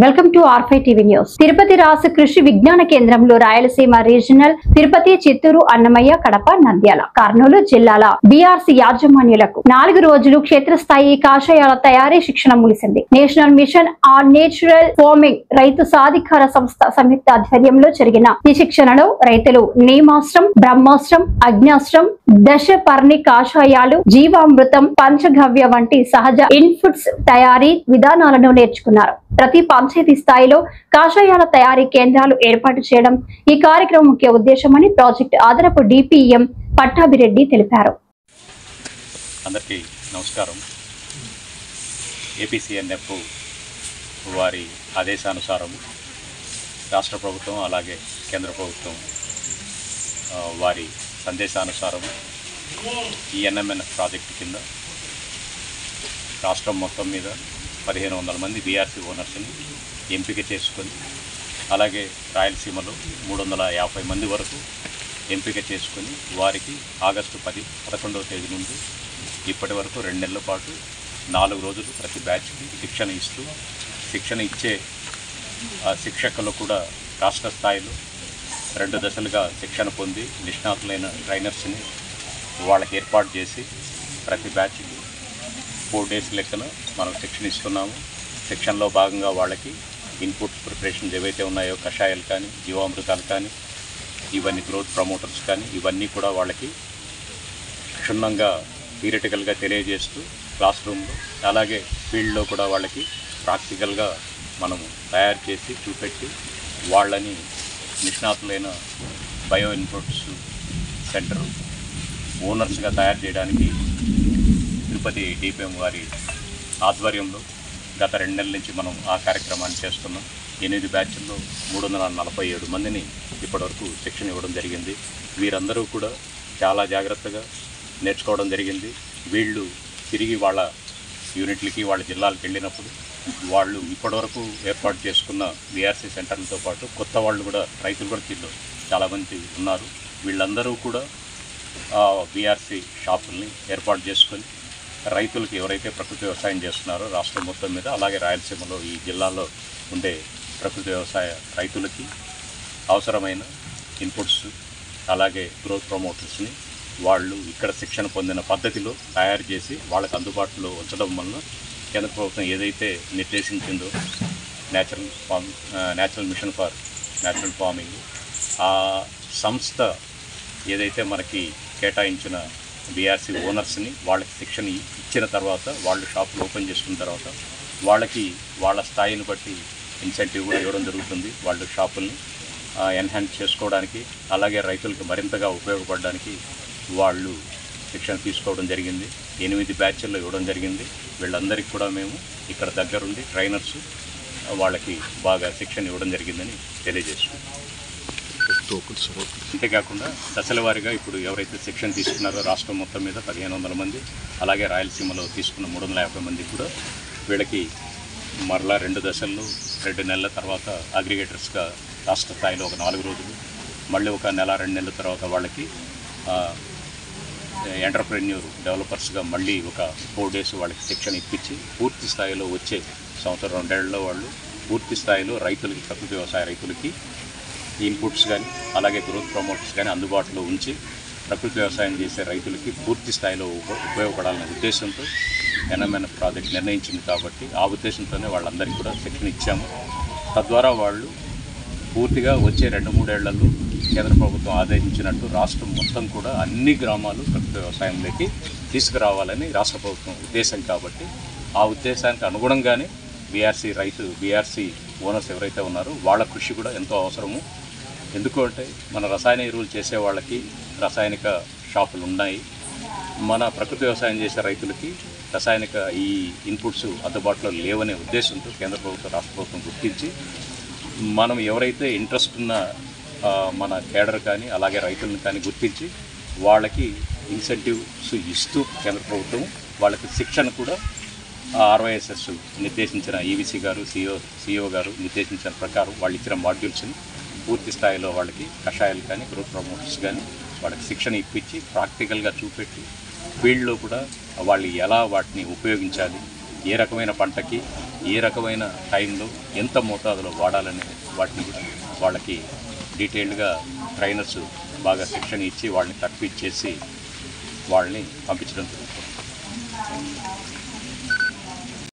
Welcome to R5 TV news. Tirupati రాష్ట్ర కృషి విజ్ఞాన కేంద్రంలో రాయలసీమ రీజనల్, తిరుపతి, చిత్తూరు, అన్నమయ్య, కడప, నంద్యాల, కర్నూలు జిల్లాల బీఆర్సీ యాజమాన్యులకు 4 రోజులు క్షేత్రస్థాయి కాషాయాల తయారీ శిక్షణ ముగిసింది. National mission on natural farming రైతు సాధికార సంస్థ సంయుక్త ఆధ్వర్యంలో జరిగిన ఈ శిక్షణలో రైతులు నీమాస్త్రం, బ్రహ్మాస్త్రం, అగ్నాస్త్రం, దశపర్ణి కాషాయాలు, జీవామృతం, పంచగవ్య వంటి సహజ ఇన్పుట్స్ తయారీ విధానాలను నేర్చుకున్నారు. ప్రతి పంచాయతీ స్థాయిలో కాషాయాల తయారీ కేంద్రాలు ఏర్పాటు చేయడం ఈ కార్యక్రమం ముఖ్య ఉద్దేశమని ప్రాజెక్ట్ ఆదరపు డిపిఎం పట్టాభిరెడ్డి తెలిపారు. అందరికీ నమస్కారం. ఏపీసీఎన్ఎఫ్ వారి ఆదేశానుసారం రాష్ట్ర ప్రభుత్వం అలాగే కేంద్ర ప్రభుత్వం వారి సందేశానుసారం ఈ ఎన్ఎంఎన్ఎఫ్ ప్రాజెక్టు కింద రాష్ట్రం మొత్తం మీద 1500 మంది బీఆర్సీ ఓనర్స్ని ఎంపిక చేసుకొని, అలాగే రాయలసీమలో 350 మంది వరకు ఎంపిక చేసుకొని వారికి ఆగస్టు 11వ తేదీ నుండి ఇప్పటి వరకు 2 నెలల పాటు 4 రోజులు ప్రతి బ్యాచ్కి శిక్షణ ఇచ్చే శిక్షకులు కూడా రాష్ట్ర స్థాయిలో 2 దశలుగా శిక్షణ పొంది నిష్ణాతులైన ట్రైనర్స్ని వాళ్ళకి ఏర్పాటు చేసి ప్రతి బ్యాచ్కి 4 డేస్ లెక్కన మనం శిక్షణ ఇస్తున్నాము. శిక్షణలో భాగంగా వాళ్ళకి ఇన్పుట్స్ ప్రిపరేషన్స్ ఏవైతే ఉన్నాయో కషాయాలు కానీ, జీవామృతాలు కానీ, ఇవన్నీ గ్రోత్ ప్రమోటర్స్ కానీ, ఇవన్నీ కూడా వాళ్ళకి క్షుణ్ణంగా థియరిటికల్గా తెలియజేస్తూ క్లాస్ రూమ్లో అలాగే ఫీల్డ్లో కూడా వాళ్ళకి ప్రాక్టికల్గా మనము తయారు చేసి చూపెట్టి వాళ్ళని నిష్ణాతులైన బయో ఇన్పుట్స్ సెంటర్ ఓనర్స్గా తయారు చేయడానికి తిరుపతి డిపిఎం వారి ఆధ్వర్యంలో గత 2 నెలల నుంచి మనం ఆ కార్యక్రమాన్ని చేస్తున్నాం. 8 బ్యాచ్ల్లో 347 మందిని ఇప్పటివరకు శిక్షణ ఇవ్వడం జరిగింది. వీరందరూ కూడా చాలా జాగ్రత్తగా నేర్చుకోవడం జరిగింది. వీళ్ళు తిరిగి వాళ్ళ యూనిట్లకి, వాళ్ళ జిల్లాలకు వెళ్ళినప్పుడు వాళ్ళు ఇప్పటివరకు ఏర్పాటు చేసుకున్న బీఆర్సీ సెంటర్లతో పాటు కొత్త వాళ్ళు కూడా, రైతులు కూడా దీనిలో చాలామంది ఉన్నారు. వీళ్ళందరూ కూడా బీఆర్సీ షాపుల్ని ఏర్పాటు చేసుకొని రైతులకి, ఎవరైతే ప్రకృతి వ్యవసాయం చేస్తున్నారో రాష్ట్రం మొత్తం మీద అలాగే రాయలసీమలో ఈ జిల్లాలో ఉండే ప్రకృతి వ్యవసాయ రైతులకి అవసరమైన ఇన్పుట్స్ అలాగే గ్రోత్ ప్రమోటర్స్ని వాళ్ళు ఇక్కడ శిక్షణ పొందిన పద్ధతిలో తయారు చేసి వాళ్ళకి అందుబాటులో ఉంచడం వలన కేంద్ర ప్రభుత్వం ఏదైతే నిర్దేశించిందో natural mission for natural farming, ఆ సంస్థ ఏదైతే మనకి కేటాయించిన బీఆర్సీ ఓనర్స్ని వాళ్ళకి శిక్షణ ఇచ్చిన తర్వాత, వాళ్ళు షాపులు ఓపెన్ చేసుకున్న తర్వాత వాళ్ళకి వాళ్ళ స్థాయిని బట్టి ఇన్సెంటివ్ కూడా ఇవ్వడం జరుగుతుంది. వాళ్ళు షాపుల్ని ఎన్హాన్స్ చేసుకోవడానికి అలాగే రైతులకు మరింతగా ఉపయోగపడడానికి వాళ్ళు శిక్షణ తీసుకోవడం జరిగింది. 8 బ్యాచ్ల్లో ఇవ్వడం జరిగింది. వీళ్ళందరికీ కూడా మేము ఇక్కడ దగ్గరుండి ట్రైనర్స్ వాళ్ళకి బాగా శిక్షణ ఇవ్వడం జరిగిందని తెలియజేస్తున్నాం. అంతేకాకుండా దశల వారీగా ఇప్పుడు ఎవరైతే శిక్షణ తీసుకున్నారో రాష్ట్రం మొత్తం మీద 1500 మంది, అలాగే రాయలసీమలో తీసుకున్న 350 మంది కూడా వీళ్ళకి మరలా 2 దశల్లో 2 నెలల తర్వాత అగ్రిగేటర్స్గా రాష్ట్ర స్థాయిలో ఒక 4 రోజులు, మళ్ళీ ఒక నెల 2 నెలల తర్వాత వాళ్ళకి ఎంటర్ప్రెన్యూర్ డెవలపర్స్గా మళ్ళీ ఒక 4 డేస్ వాళ్ళకి శిక్షణ ఇప్పించి పూర్తి స్థాయిలో వచ్చే సంవత్సరం 2 ఏళ్లలో వాళ్ళు పూర్తి స్థాయిలో రైతులకి, ప్రకృతి వ్యవసాయ రైతులకి ఇన్పుట్స్ కానీ అలాగే గ్రోత్ ప్రమోటర్స్ కానీ అందుబాటులో ఉంచి ప్రకృతి వ్యవసాయం చేసే రైతులకి పూర్తి స్థాయిలో ఉపయోగపడాలనే ఉద్దేశంతో ఎన్ఎంఎన్ఎఫ్ ప్రాజెక్ట్ నిర్ణయించింది. కాబట్టి ఆ ఉద్దేశంతోనే వాళ్ళందరికీ కూడా శిక్షణ ఇచ్చాము. తద్వారా వాళ్ళు పూర్తిగా వచ్చే 2-3 ఏళ్లలో కేంద్ర ప్రభుత్వం ఆదేశించినట్టు రాష్ట్రం మొత్తం కూడా అన్ని గ్రామాలు ప్రకృతి వ్యవసాయంలోకి తీసుకురావాలని రాష్ట్ర ప్రభుత్వం ఉద్దేశం. కాబట్టి ఆ ఉద్దేశానికి అనుగుణంగానే బీఆర్సీ ఓనర్స్ ఎవరైతే ఉన్నారో వాళ్ళ కృషి కూడా ఎంతో అవసరము. ఎందుకంటే మన రసాయన ఎరువులు చేసే వాళ్ళకి రసాయనిక షాపులు ఉన్నాయి. మన ప్రకృతి వ్యవసాయం చేసే రైతులకి రసాయనిక ఈ ఇన్పుట్స్ అందుబాటులో లేవనే ఉద్దేశంతో కేంద్ర ప్రభుత్వం, రాష్ట్ర ప్రభుత్వం గుర్తించి మనం ఎవరైతే ఇంట్రెస్ట్ ఉన్న మన కేడర్ కానీ అలాగే రైతులను కానీ గుర్తించి వాళ్ళకి ఇన్సెంటివ్స్ ఇస్తూ కేంద్ర ప్రభుత్వం వాళ్ళకి శిక్షణ కూడా RYSS నిర్దేశించిన ఈవీసీ గారు, సిఇఓ గారు నిర్దేశించిన ప్రకారం వాళ్ళు ఇచ్చిన మాడ్యూల్స్ని పూర్తి స్థాయిలో వాళ్ళకి కషాయాలు కానీ, గ్రోత్ ప్రమోటర్స్ కానీ వాళ్ళకి శిక్షణ ఇప్పించి ప్రాక్టికల్గా చూపెట్టి ఫీల్డ్లో కూడా వాళ్ళు ఎలా వాటిని ఉపయోగించాలి, ఏ రకమైన పంటకి ఏ రకమైన టైంలో ఎంత మోతాదులో వాడాలనే వాటిని కూడా వాళ్ళకి డీటెయిల్డ్గా ట్రైనర్స్ బాగా శిక్షణ ఇచ్చి వాళ్ళని తర్ఫీదు చేసి వాళ్ళని పంపించడం జరుగుతుంది.